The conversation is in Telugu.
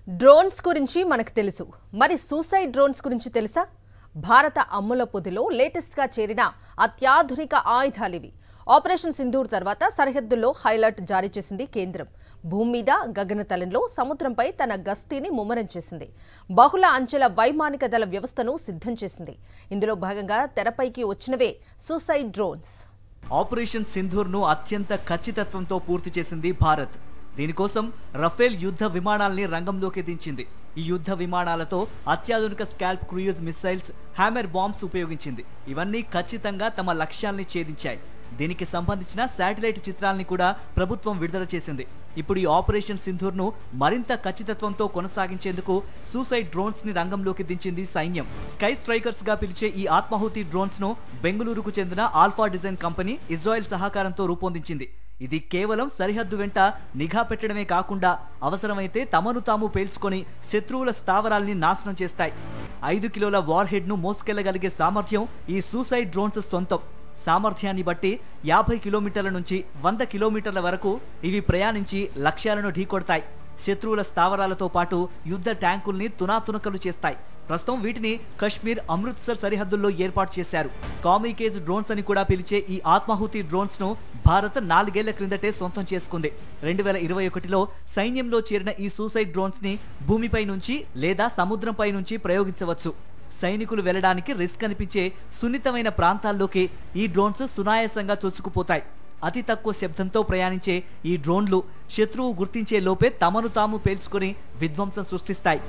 డ్రోన్స్ గురించి మనకు తెలుసు. మరి సూసైడ్ డ్రోన్స్ గురించి తెలుసా? భారత అమ్ముల పొదిలో లేటెస్ట్ గా చేరిన అత్యాధునిక ఆయుధాలివి. ఆపరేషన్ సింధూర్ తర్వాత సరిహద్దుల్లో హైలైట్ జారీ చేసింది కేంద్రం. భూమి మీద, గగనతలంలో, సముద్రంపై తన గస్తీని ముమ్మరం చేసింది. బహుళ అంచెల వైమానిక దళ వ్యవస్థను సిద్ధం చేసింది. ఇందులో భాగంగా తెరపైకి వచ్చినవే సూసైడ్ డ్రోన్స్. ఆపరేషన్ సింధూర్ ను అత్యంత ఖచ్చితత్వంతో పూర్తి చేసింది భారత్. దీనికోసం రఫేల్ యుద్ధ విమానాల్ని రంగంలోకి దించింది. ఈ యుద్ధ విమానాలతో అత్యాధునిక scalp cruise missiles, hammer bombs ఉపయోగించింది. ఇవన్నీ ఖచ్చితంగా తమ లక్ష్యాల్ని ఛేదించాయి. దీనికి సంబంధించిన శాటిలైట్ చిత్రాల్ని కూడా ప్రభుత్వం విడుదల చేసింది. ఇప్పుడు ఈ ఆపరేషన్ సింధూర్ ను మరింత ఖచ్చితత్వంతో కొనసాగించేందుకు సూసైడ్ డ్రోన్స్ ని రంగంలోకి దించింది సైన్యం. స్కై స్ట్రైకర్స్ గా పిలిచే ఈ ఆత్మాహుతి డ్రోన్స్ ను బెంగళూరుకు చెందిన ఆల్ఫా డిజైన్ కంపెనీ ఇజ్రాయెల్ సహకారంతో రూపొందించింది. ఇది కేవలం సరిహద్దు వెంట నిఘా పెట్టడమే కాకుండా అవసరమైతే తమను తాము పేల్చుకొని శత్రువుల స్థావరాల్ని నాశనం చేస్తాయి. 5 కిలోల వార్ హెడ్ ను మోసుకెళ్లగలిగే సామర్థ్యం ఈ సూసైడ్ డ్రోన్స్ సొంతం. సామర్థ్యాన్ని బట్టి 50 కిలోమీటర్ల నుంచి 100 కిలోమీటర్ల వరకు ఇవి ప్రయాణించి లక్ష్యాలను ఢీకొడతాయి. శత్రువుల స్థావరాలతో పాటు యుద్ధ ట్యాంకుల్ని తునాతునకలు చేస్తాయి. ప్రస్తుతం వీటిని కశ్మీర్, అమృత్సర్ సరిహద్దుల్లో ఏర్పాటు చేశారు. కామికేజ్ డ్రోన్స్ అని కూడా పిలిచే ఈ ఆత్మాహుతి డ్రోన్స్ ను భారత్ 4 ఏళ్ల క్రిందటే సొంతం చేసుకుంది. 2021లో సైన్యంలో చేరిన ఈ సూసైడ్ డ్రోన్స్ ని భూమిపై నుంచి లేదా సముద్రంపై నుంచి ప్రయోగించవచ్చు. సైనికులు వెళ్లడానికి రిస్క్ అనిపించే సున్నితమైన ప్రాంతాల్లోకి ఈ డ్రోన్స్ సునాయాసంగా చొచ్చుకుపోతాయి. అతి తక్కువ శబ్దంతో ప్రయాణించే ఈ డ్రోన్లు శత్రువు గుర్తించే లోపే తమను తాము పేల్చుకొని విధ్వంసం సృష్టిస్తాయి.